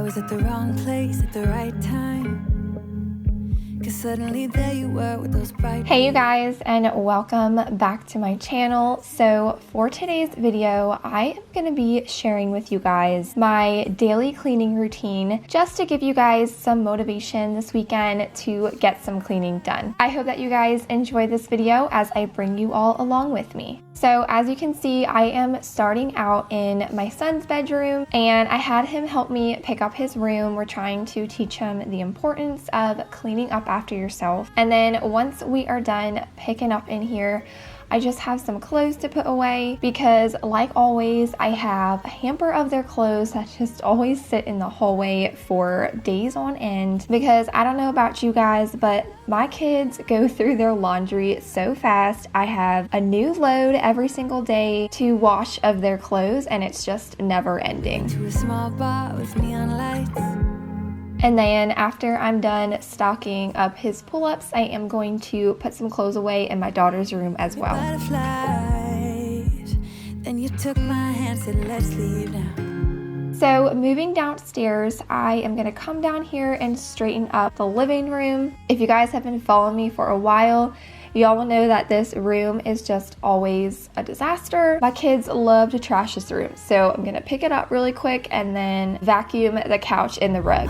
was at the wrong place at the right time. Suddenly there you were with those bright. Hey you guys, and welcome back to my channel. So for today's video, I am going to be sharing with you guys my daily cleaning routine just to give you guys some motivation this weekend to get some cleaning done. I hope that you guys enjoy this video as I bring you all along with me. So as you can see, I am starting out in my son's bedroom, and I had him help me pick up his room. We're trying to teach him the importance of cleaning up after yourself. And then once we are done picking up in here, I just have some clothes to put away because, like always, I have a hamper of their clothes that just always sit in the hallway for days on end, because I don't know about you guys, but my kids go through their laundry so fast. I have a new load every single day to wash of their clothes, and it's just never ending. To a small bar with neon lights. And then after I'm done stocking up his pull-ups, I am going to put some clothes away in my daughter's room as well. Butterflies. Then you took my hand, said let's leave now. So moving downstairs, I am going to come down here and straighten up the living room. If you guys have been following me for a while, y'all will know that this room is just always a disaster. My kids love to trash this room, so I'm going to pick it up really quick and then vacuum the couch and the rug.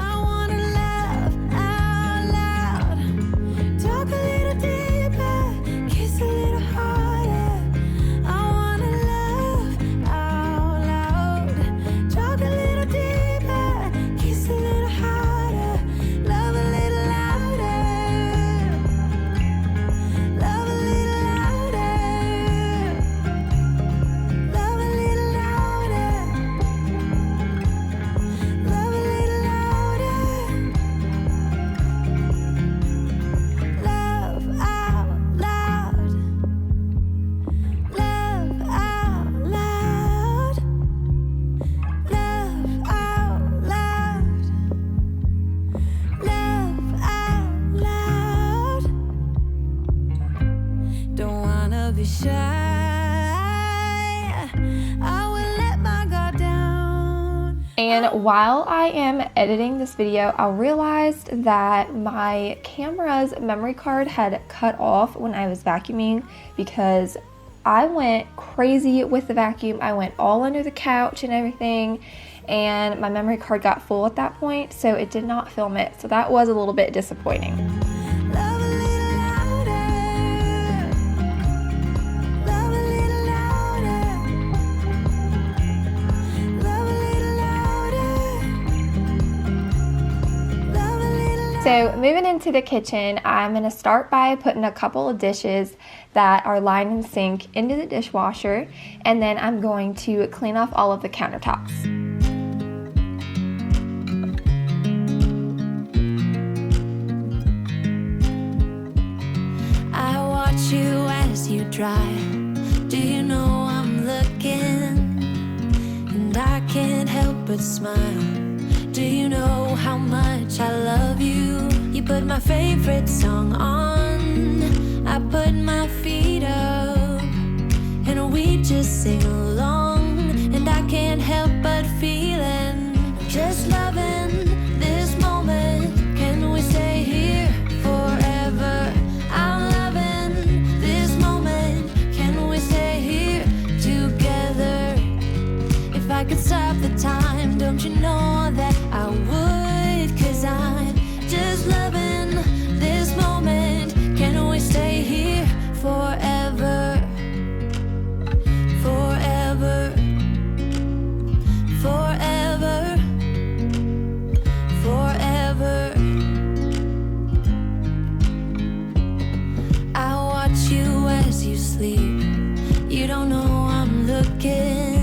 And while I am editing this video, I realized that my camera's memory card had cut off when I was vacuuming because I went crazy with the vacuum. I went all under the couch and everything, and my memory card got full at that point, so it did not film it. So that was a little bit disappointing. So moving into the kitchen, I'm going to start by putting a couple of dishes that are lined in the sink into the dishwasher, and then I'm going to clean off all of the countertops. I watch you as you drive. Do you know I'm looking? And I can't help but smile. Do you know how much I love you? You put my favorite song on. I put my feet up, and we just sing along. And I can't help but feeling, just loving this moment. Can we stay here forever? I'm loving this moment. Can we stay here together? If I could stop the time, don't you know that I would? 'Cause I'm just loving this moment. Can we stay here forever? Forever. Forever. Forever. I watch you as you sleep. You don't know I'm looking.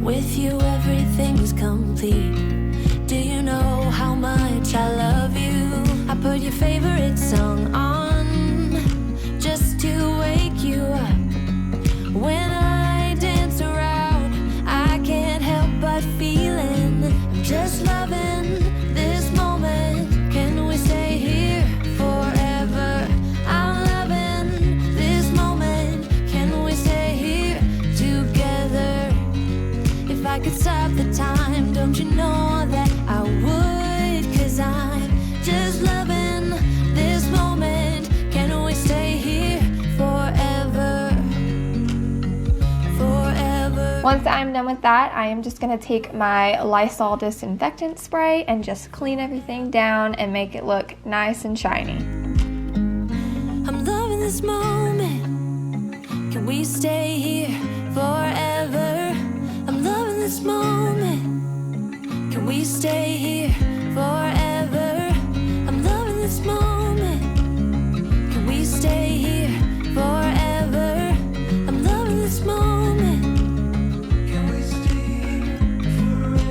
With you everything's complete. Do you know how much I love you? I put your favorite song on just to wake you up. When I dance around, I can't help but feeling, I'm just loving this moment. Can we stay here forever? I'm loving this moment. Can we stay here together? If I could stop the time, don't you know that I would? Once I'm done with that, I am just gonna take my Lysol disinfectant spray and just clean everything down and make it look nice and shiny. I'm loving this moment. Can we stay here forever? I'm loving this moment. Can we stay here forever? I'm loving this moment. Can we stay here forever? I'm loving this moment. Can we stay here forever?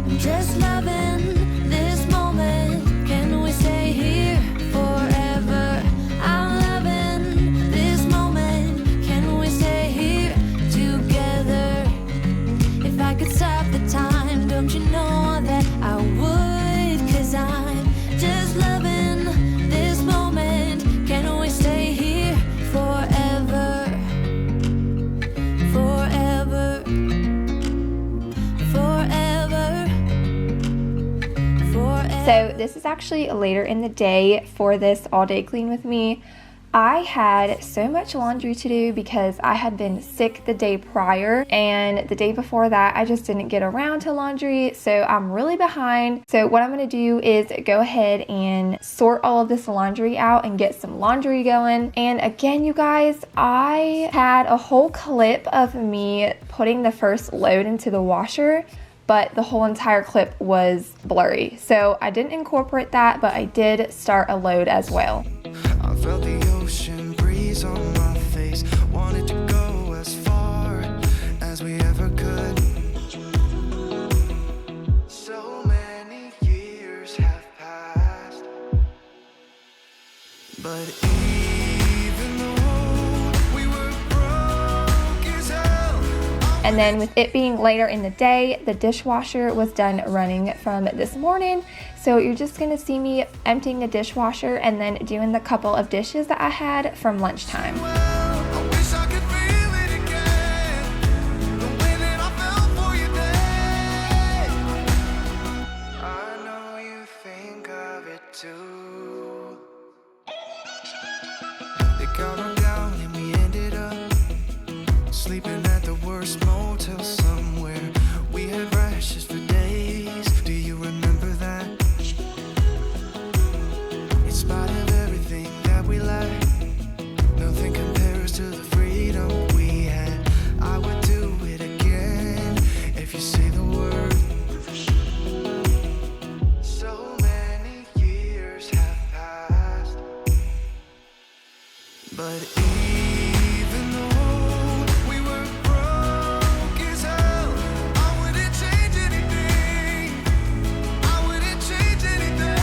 I'm just loving this moment. Can we stay here forever? I'm loving this moment. Can we stay here together? If I could stop the time, don't you know that I would? 'Cause I'm just loving this moment. Can we stay here forever? Forever. Forever. Forever. So this is actually later in the day for this all day clean with me. I had so much laundry to do because I had been sick the day prior, and the day before that I just didn't get around to laundry, so I'm really behind. So what I'm going to do is go ahead and sort all of this laundry out and get some laundry going. And again, you guys, I had a whole clip of me putting the first load into the washer, but the whole entire clip was blurry. So I didn't incorporate that, but I did start a load as well. I felt the ocean breeze on my face. Wanted to go as far as we ever could. So many years have passed, but even though we were broke as hell. And then with it being later in the day, the dishwasher was done running from this morning. So you're just gonna see me emptying the dishwasher and then doing the couple of dishes that I had from lunchtime. I wish I could feel it again, the way that I felt for you then. I know you think of it too. They got her down and we ended up sleeping at the worst motel somewhere. We had rashes for days. Do you remember that? In spite of everything that we lacked, nothing compares to the freedom we had. I would do it again if you say the word. So many years have passed, but even though we were broke as hell, I wouldn't change anything. I wouldn't change anything.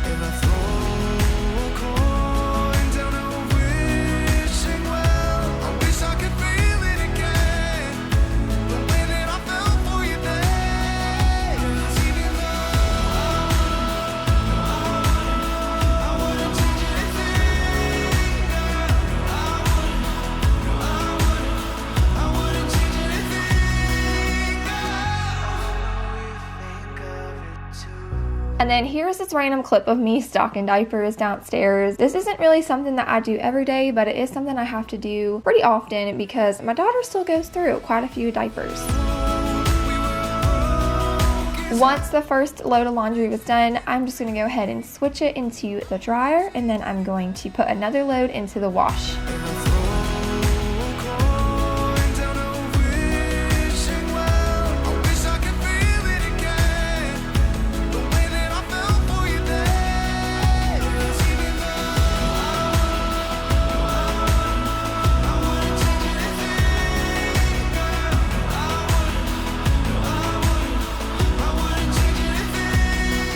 If I throw a coin down a wishing well, I wish I could feel it again, the way that I felt for you then. 'Cause even though I wouldn't change anything, I wouldn't change anything. I know you think of it too. And then here's this random clip of me stocking diapers downstairs. This isn't really something that I do every day, but it is something I have to do pretty often because my daughter still goes through quite a few diapers. Once the first load of laundry was done, I'm just going to go ahead and switch it into the dryer, and then I'm going to put another load into the wash.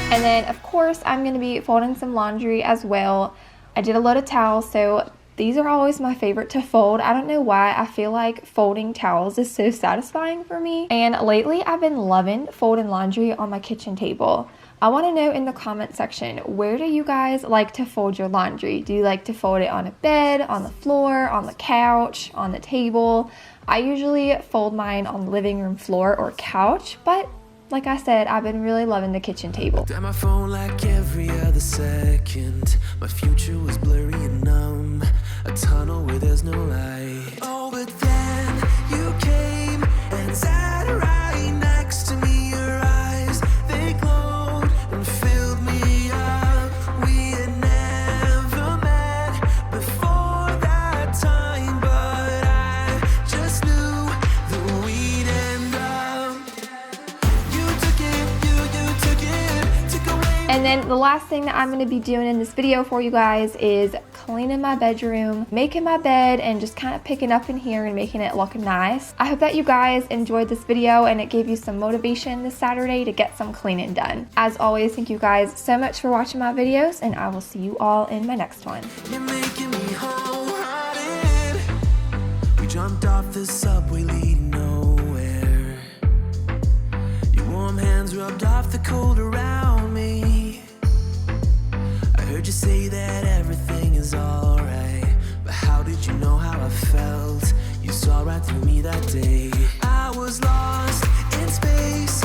And then, of course, I'm going to be folding some laundry as well. I did a load of towels, so these are always my favorite to fold. I don't know why. I feel like folding towels is so satisfying for me. And lately, I've been loving folding laundry on my kitchen table. I want to know in the comment section, where do you guys like to fold your laundry? Do you like to fold it on a bed, on the floor, on the couch, on the table? I usually fold mine on the living room floor or couch, but like I said, I've been really loving the kitchen table. At my phone like every other second. My future was blurry and numb. A tunnel where there's no light. Oh, but then you the last thing that I'm going to be doing in this video for you guys is cleaning my bedroom, making my bed, and just kind of picking up in here and making it look nice. I hope that you guys enjoyed this video and it gave you some motivation this Saturday to get some cleaning done. As always, thank you guys so much for watching my videos, and I will see you all in my next one. You're making me wholehearted. We jumped off the subway leading nowhere. Your warm hands rubbed off the cold around me. I heard you say that everything is alright, but how did you know how I felt? You saw right through me that day. I was lost in space.